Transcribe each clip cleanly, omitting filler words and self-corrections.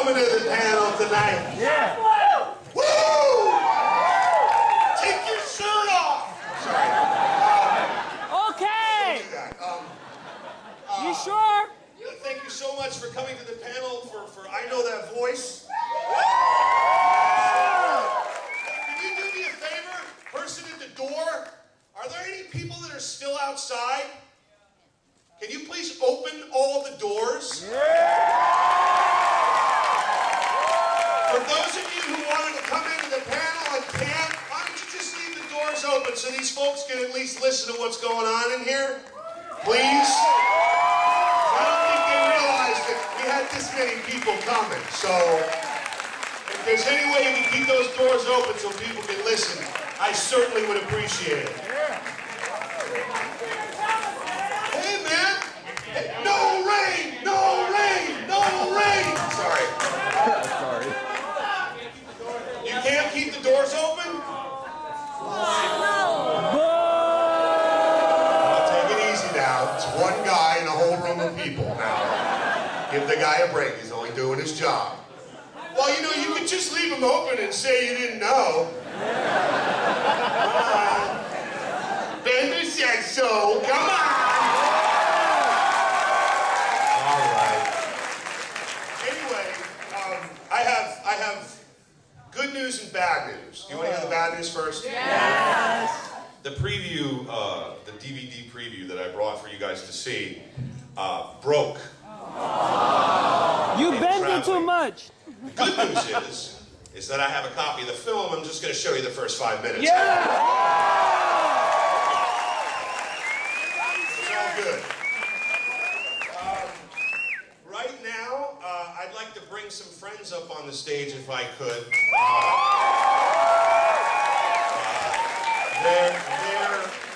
coming to the panel tonight? Yeah. Woo! Take your shirt off! Sorry. Okay. Do that. You sure? Thank you so much for coming to the panel for I Know That Voice. Can you do me a favor? Person at the door, are there any people that are still outside? Can you please open all the doors? For those of you who wanted to come into the panel and can't, why don't you just leave the doors open so these folks can at least listen to what's going on in here? Please? I don't think they realized that we had this many people coming, so if there's any way you can keep those doors open so people can listen, I certainly would appreciate it. Hey, man! Hey, no rain! No rain! No rain! Sorry. Sorry. You can't keep the doors open? Take it easy now. It's one guy in a whole room of people now. Give the guy a break. He's only doing his job. Well, you know, you could just leave them open and say you didn't know. Bender said so. Come on. All right. Anyway, I have good news and bad news. You want to hear the bad news first? Yes. The preview, the DVD preview that I brought for you guys to see, broke. You bending too much. The good news is that I have a copy of the film. I'm just going to show you the first 5 minutes. Yeah. It's all good. Right now, I'd like to bring some friends up on the stage if I could.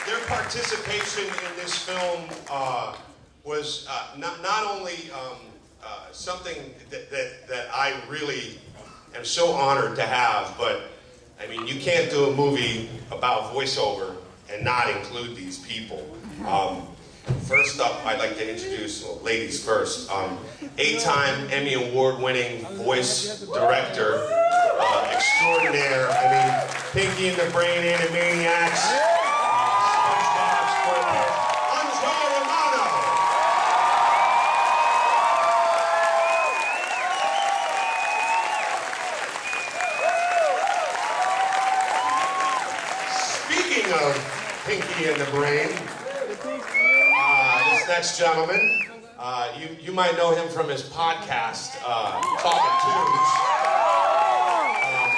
Their participation in this film was not only something that I really am so honored to have, but I mean, you can't do a movie about voiceover and not include these people. First up, I'd like to introduce, well, ladies first, 8-time Emmy Award-winning voice director extraordinaire. I mean, Pinky and the Brain Animaniacs, SpongeBob SquarePants, Andrea Romano. Speaking of Pinky and the Brain, this next gentleman, you might know him from his podcast, Talking Tunes.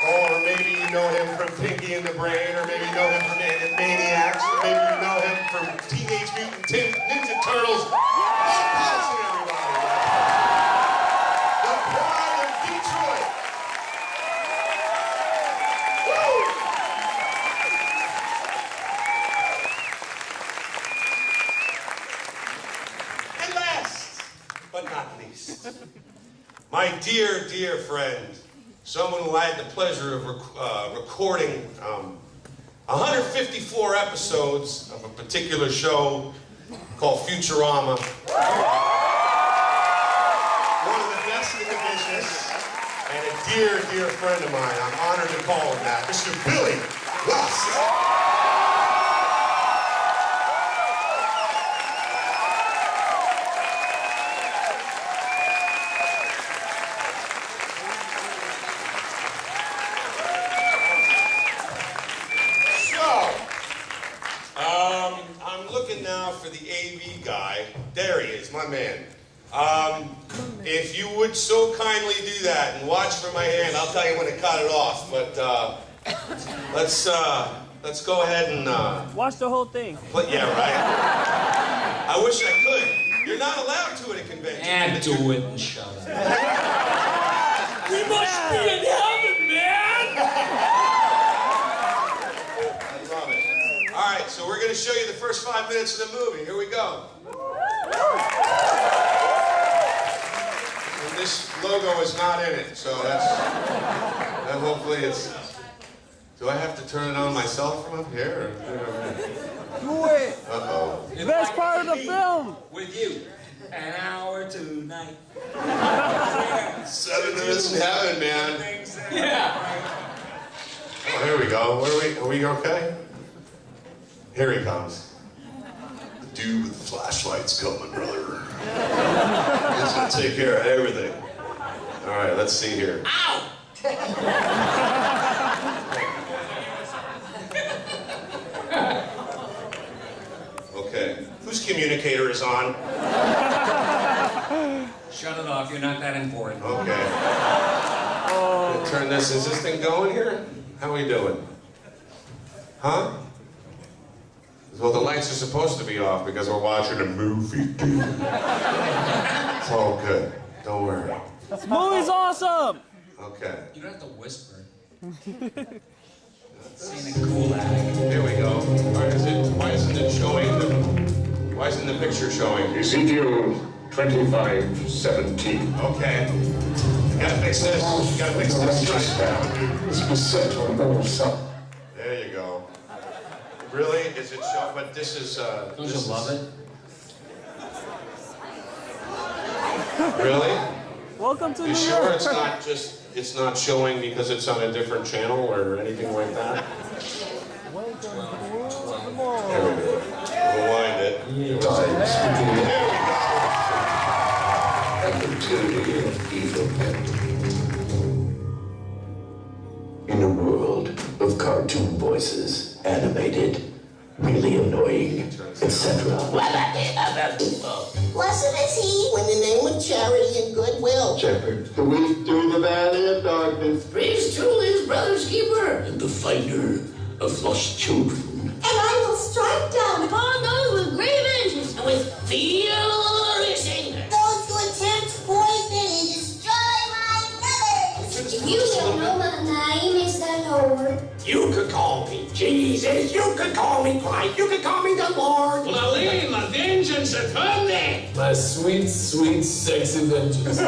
Or maybe you know him from Pinky and the Brain, or maybe you know him from Animaniacs, or maybe you know him from Teenage Mutant Ninja Turtles. Paulsen, everybody. The Pride of Detroit. Woo! And last, but not least, my dear, dear friend, someone who I had the pleasure of recording 154 episodes of a particular show called Futurama. One of the best in the business, and a dear, dear friend of mine. I'm honored to call him that, Mr. Billy Rust. I'm looking now for the AV guy. There he is, my man. If you would so kindly do that and watch for my hand, I'll tell you when to cut it off. But let's go ahead and Watch the whole thing. yeah, right. I wish I could. You're not allowed to at a convention. And do it and shut up. We must be in heaven, man. I love it. All right, so we're going to show you the first 5 minutes of the movie. Here we go. And this logo is not in it, so that hopefully it's... Do I have to turn it on myself from up here? Do it. Uh-oh. Best part of the film. With you. an hour tonight. 7 minutes in heaven, man. Yeah. Oh, here we go. Are we okay? Here he comes. The dude with the flashlight's coming, brother. He's gonna take care of everything. All right, let's see here. Ow! Okay, whose communicator is on? Shut it off, you're not that important. Okay. Gonna turn this, is this thing going here? How are we doing? Huh? Well, the lights are supposed to be off because we're watching a movie, dude. It's all good. Don't worry. This movie's awesome! Okay. You don't have to whisper. Seeing a cool act. Here we go. All right, why isn't it showing? Why isn't the picture showing? Ezekiel 25:17. Okay. You gotta fix this. You gotta fix this. It's beset on all sides. There you go. Really? Is it showing? But this is. Don't you this love is... it? Really? Welcome to You New sure York. it's not showing because it's on a different channel or anything like that? Welcome to the world of the mall. There we go. Rewind it. Times There we go. and the tyranny of evil men. In a world of cartoon voices, animated, really annoying, etc. Blessed is he when the name of charity and goodwill. Shepherd, the weak through the valley of darkness. Praise to his brother's keeper. And the finder of lost children. And I will strike down Upon those with grave vengeance and with furious anger. those who attempt to poison and destroy my brothers. If you don't know my name is the Lord. You could call me Jesus, you could call me Christ, you could call me the Lord. Lalim, my vengeance upon thee! My sweet, sweet, sexy vengeance. You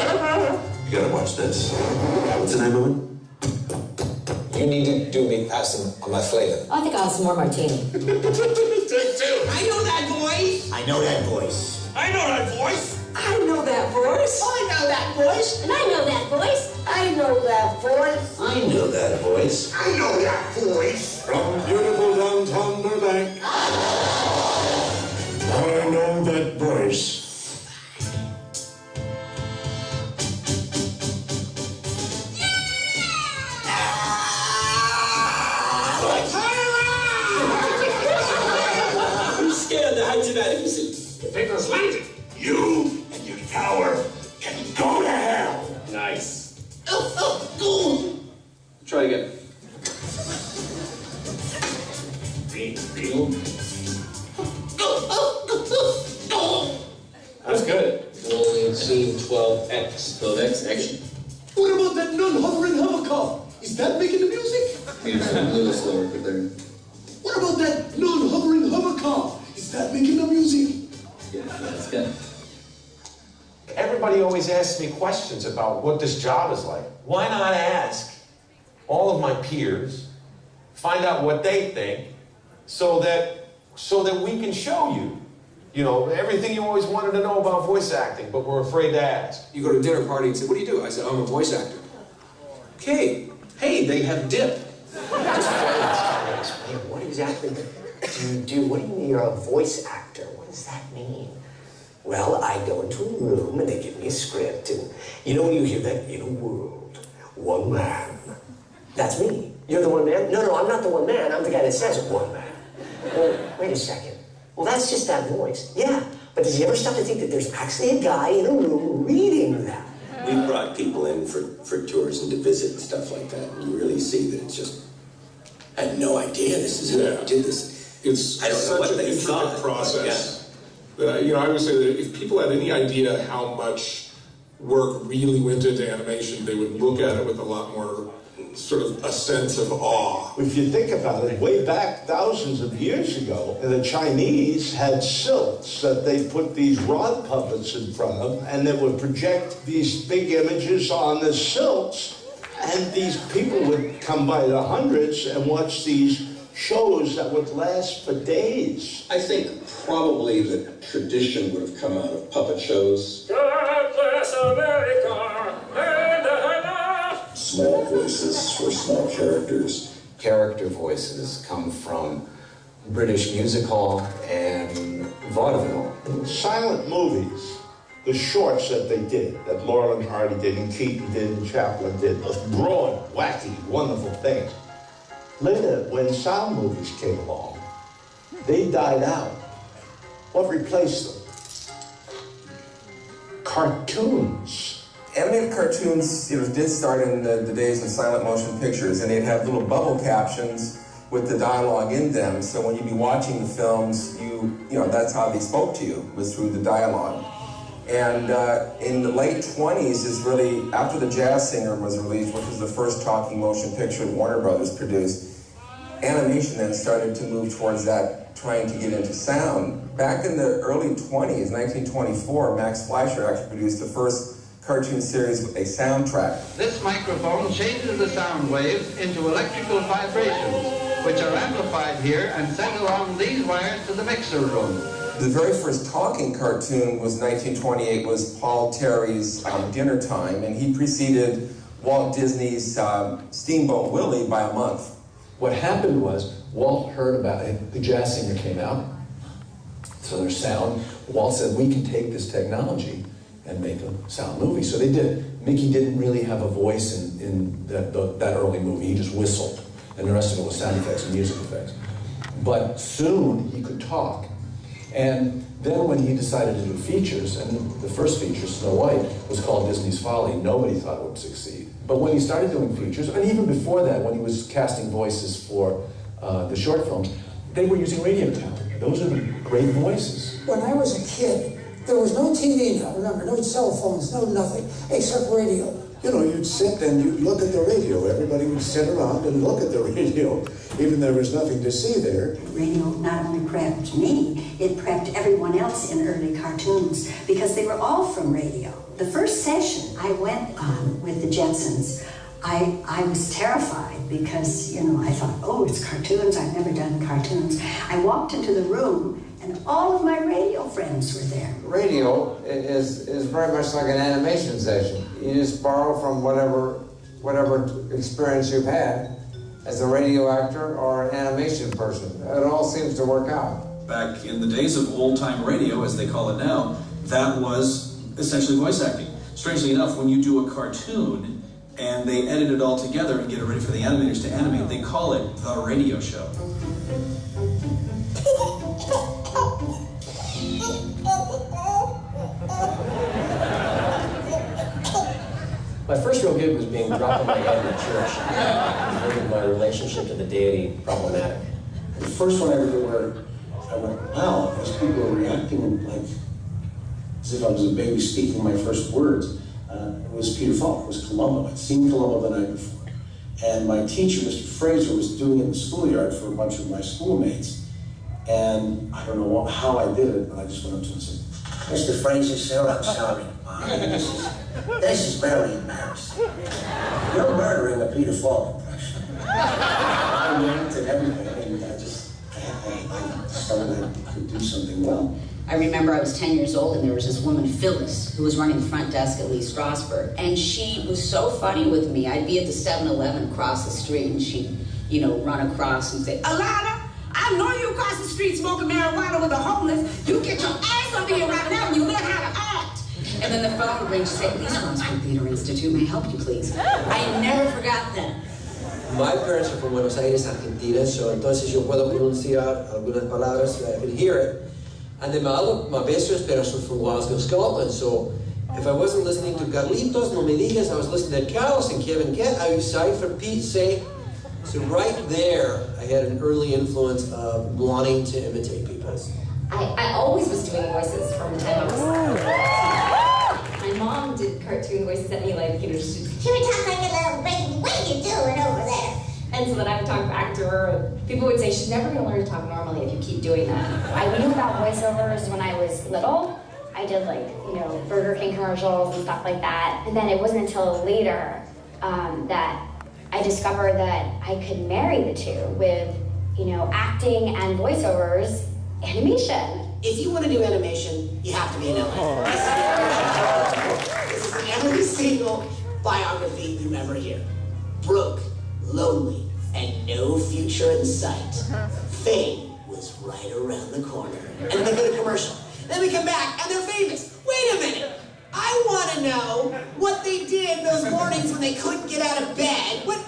gotta watch this. What's the name of it? You need to do me passing on my flavor. I think I'll have some more martini. Take two. I know that voice. I know that voice. I know that voice. I know that voice. I know that voice. And I know that voice. I know that voice. I know that voice. I know that voice. From beautiful downtown Burbank. I know that voice. I'm scared the heights of inadequacy. The paper's landed. You and your tower can go to hell. Nice. Oh, Try again. That's good. Only scene 12X. 12X action. What about that non-hovering hovercar? Is that making the music? It's a little slower, but there. What about that non-hovering hovercar? Is that making the music? Yeah, that's good. Everybody always asks me questions about what this job is like. Why not ask all of my peers, find out what they think, so that we can show you, everything you always wanted to know about voice acting, but we're afraid to ask. You go to a dinner party and say, what do you do? I said, I'm a voice actor. Okay. Hey, they have dip. What exactly do you do? What do you mean you're a voice actor? What does that mean? Well, I go into a room and they give me a script and you hear that in a world, one man. That's me. You're the one man? No, I'm not the one man. I'm the guy that says one man. Well, wait a second. Well, that's just that voice. Yeah, but does he ever stop to think that there's actually a guy in a room reading that? We brought people in for tours and to visit and stuff like that, and you really see that it's just. I had no idea this is how you did this. It's I don't know such what an they intricate thought, process. That, I would say that if people had any idea how much work really went into animation, they would look at it with a lot more sort of a sense of awe. If you think about it, way back thousands of years ago, the Chinese had silks that they put these rod puppets in front of, and they would project these big images on the silks, and these people would come by the hundreds and watch these shows that would last for days. I think probably the tradition would have come out of puppet shows. God bless America and Small voices for small characters. Character voices come from British music hall and vaudeville. Silent movies, the shorts that they did, that Laurel and Hardy did, and Keaton did, and Chaplin did, those broad, wacky, wonderful things. Later, when sound movies came along, they died out. What replaced them? Cartoons. Animated cartoons, did start in the days of silent motion pictures, and they'd have little bubble captions with the dialogue in them. So when you'd be watching the films, that's how they spoke to you, was through the dialogue. And in the late 20s is really after The Jazz Singer was released, which was the first talking motion picture Warner Brothers produced. Animation then started to move towards that, trying to get into sound. Back in the early 20s, 1924, Max Fleischer actually produced the first cartoon series with a soundtrack. This microphone changes the sound waves into electrical vibrations, which are amplified here and sent along these wires to the mixer room. The very first talking cartoon was 1928, was Paul Terry's Dinner Time, and he preceded Walt Disney's Steamboat Willie by a month. What happened was, Walt heard about it, The Jazz Singer came out, so there's sound. Walt said, we can take this technology and make a sound movie. So they did. Mickey didn't really have a voice in that early movie. He just whistled, and the rest of it was sound effects and music effects. But soon he could talk. And then when he decided to do features, and the first feature, Snow White, was called Disney's Folly, nobody thought it would succeed. But when he started doing features, and even before that, when he was casting voices for the short films, they were using radio talent. Those are the great voices. When I was a kid, there was no TV now, remember, no cell phones, no nothing, except radio. You know, you'd sit and you'd look at the radio. Everybody would sit around and look at the radio, even though there was nothing to see there. Radio not only prepped me, it prepped everyone else in early cartoons, because they were all from radio. The first session I went on with the Jetsons, I was terrified because, I thought, oh, it's cartoons, I've never done cartoons. I walked into the room, and all of my radio friends were there. Radio is very much like an animation session. You just borrow from whatever experience you've had as a radio actor or an animation person. It all seems to work out. Back in the days of old-time radio, as they call it now, that was essentially voice acting. Strangely enough, when you do a cartoon and they edit it all together and get it ready for the animators to animate, they call it the radio show. My first real gig was being dropped on my head in church, making my relationship to the deity problematic. The first one I ever did where I went, wow, these people are reacting like as if I was a baby speaking my first words. It was Peter Falk, it was Columbo. I'd seen Columbo the night before. And my teacher, Mr. Fraser, was doing it in the schoolyard for a bunch of my schoolmates. And I don't know how I did it, but I just went up to him and said, Mr. Fraser, sir, I'm sorry. This is very embarrassing. You're murdering a Peter Falk impression. I yanked at everything, and I discovered I could do something well. I remember I was 10 years old, and there was this woman, Phyllis, who was running the front desk at Lee Strasberg, and she was so funny with me. I'd be at the 7-Eleven across the street, and she'd, run across and say, Alana, I know you across the street smoking marijuana with the homeless. You get your ass over here right now and you learn how to act. And then the phone would ring, she'd say, Lee Strasberg Theater Institute, may I help you, please? I never forgot that. My parents are from Buenos Aires, Argentina, so entonces yo puedo pronunciar algunas palabras, I can hear it. And then my best friend's parents were from Glasgow, Scotland, so if I wasn't listening to Carlitos, no me digas, I was listening to Carlos and Kevin Kett, I was sorry for Pete's sake. So right there, I had an early influence of wanting to imitate people. I always was doing voices from the time I was My mom did cartoon voices at me, like, just... She would talk like a little baby. What are you doing over there? And so then I would talk back to her, and people would say, she's never going to learn to talk normally if you keep doing that. I knew about voiceovers when I was little. I did, Burger King commercials and stuff like that. And then it wasn't until later that I discovered that I could marry the two with you know, acting and voiceovers, animation. If you want to do animation, you have to be in LA. This is in every single biography you ever hear. Broke, lonely, and no future in sight. Fame was right around the corner. And then they go to commercial. Then we come back, and they're famous. Wait a minute. I want to know what they did those mornings when they couldn't get out of bed. What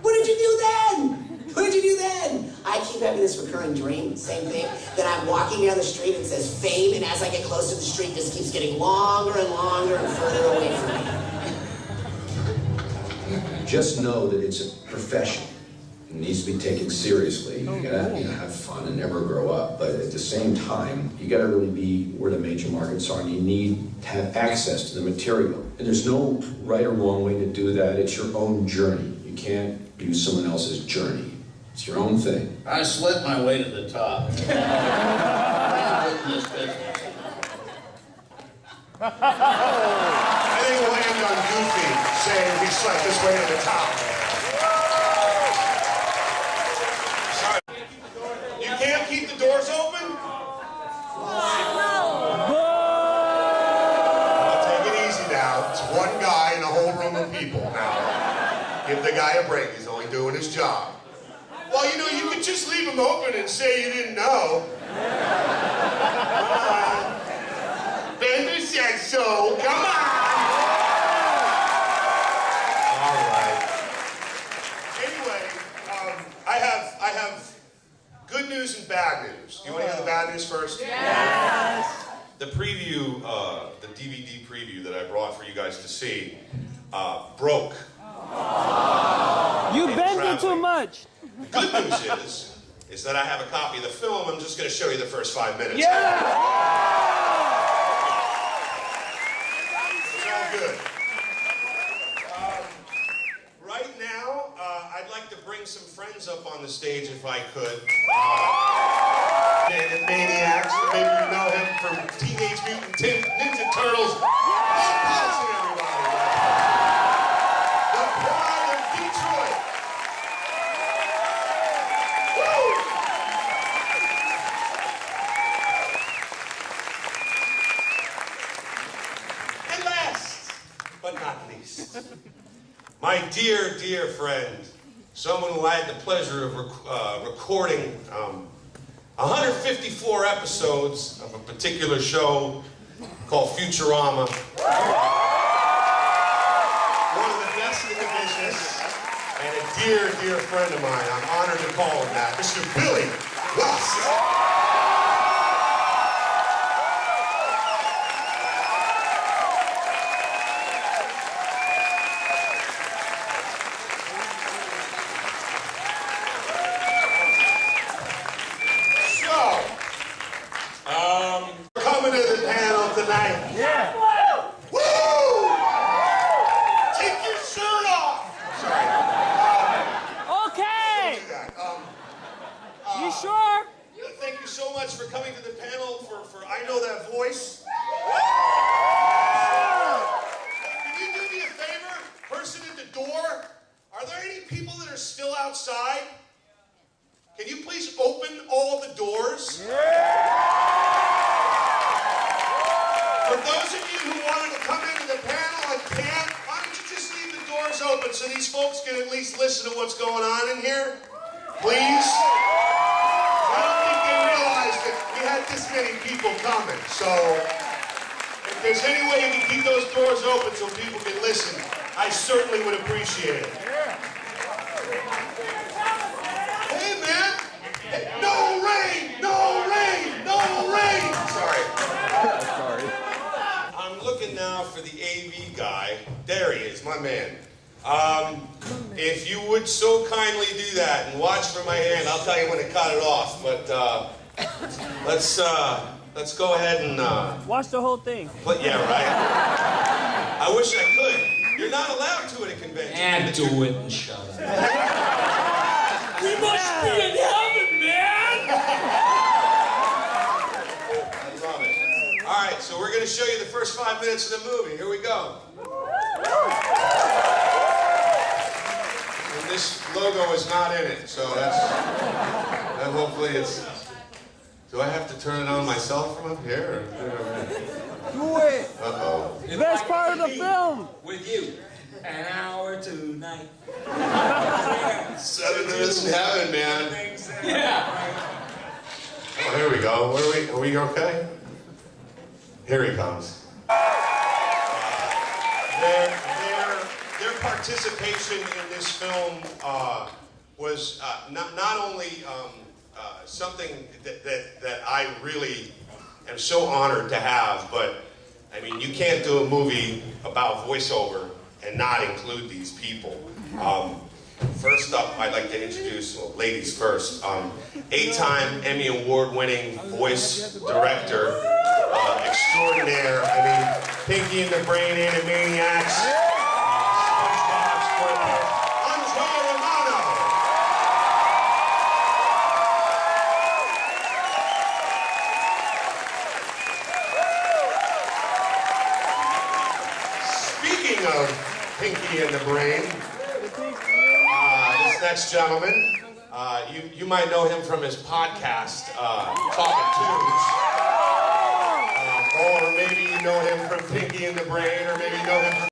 did you do then? What did you do then? I keep having this recurring dream, same thing, that I'm walking down the street and it says fame, and as I get closer to the street, this keeps getting longer and longer and further away from me. Just know that it's a profession. It needs to be taken seriously. You gotta have fun and never grow up. But at the same time, you gotta really be where the major markets are, and you need to have access to the material. And there's no right or wrong way to do that. It's your own journey. You can't use someone else's journey. It's your own thing. I slipped my way to the top. In this business. I think we'll end on Goofy saying he slept his way to the top. Sorry. You can't keep the doors open? Well, take it easy now. It's one guy in a whole room of people now. Give the guy a break. He's only doing his job. Well, you know, you could just leave them open and say you didn't know. Bender said so. Come on. All right. Anyway, I have good news and bad news. Do you want to hear the bad news first? Yes. The preview, the DVD preview that I brought for you guys to see, broke. You bend it too much. The good news is that I have a copy of the film. I'm just going to show you the first 5 minutes. Yeah! It's all good. Right now, I'd like to bring some friends up on the stage if I could. Maniacs, maybe you know him from Teenage Mutant Ninja Turtles. Paulsen, everybody. The Pride of Detroit. And last, but not least, my dear, dear friend, someone who I had the pleasure of recording 154 episodes of a particular show called Futurama. One of the best in the business, and a dear, dear friend of mine. I'm honored to call him that, Mr. Billy West. Coming to the panel tonight. Yeah. Woo! Take your shirt off. Sorry. Okay. You sure? Thank you so much for coming to the panel for I Know That Voice. Can you do me a favor? Person at the door, are there any people that are still outside? Can you please open all the doors? For those of you who wanted to come into the panel and can't, why don't you just leave the doors open so these folks can at least listen to what's going on in here? Please? I don't think they realized that we had this many people coming. So, if there's any way you can keep those doors open so people can listen, I certainly would appreciate it. Hey, man! Hey, no rain! No rain! No rain! Sorry. Sorry. I'm looking now for the AV guy. There he is, my man. If you would so kindly do that and watch for my hand, I'll tell you when to cut it off. But let's go ahead and watch the whole thing. Yeah, right. I wish I could. You're not allowed to at a convention. And do it and shut up. We must be in heaven, man! I love it. All right, so we're going to show you the first 5 minutes of the movie. Here we go. And this this logo is not in it, so that hopefully it's... Do I have to turn it on myself from up here? Do it! Uh-oh. Best part of the film! With you. An hour tonight. 7 minutes in heaven, man. Yeah. Oh, here we go. Are we okay? Here he comes. Their participation in this film was not only something that I really am so honored to have, but I mean, you can't do a movie about voiceover and not include these people. First up, I'd like to introduce, well, ladies first, 8-time Emmy Award-winning voice director extraordinaire. I mean, Pinky and the Brain Animaniacs, SpongeBob SquarePants, Andrea Romano. Speaking of Pinky and the Brain, this next gentleman, you might know him from his podcast, Talking Tunes. Or maybe you know him from Pinky and the Brain, or maybe you know him from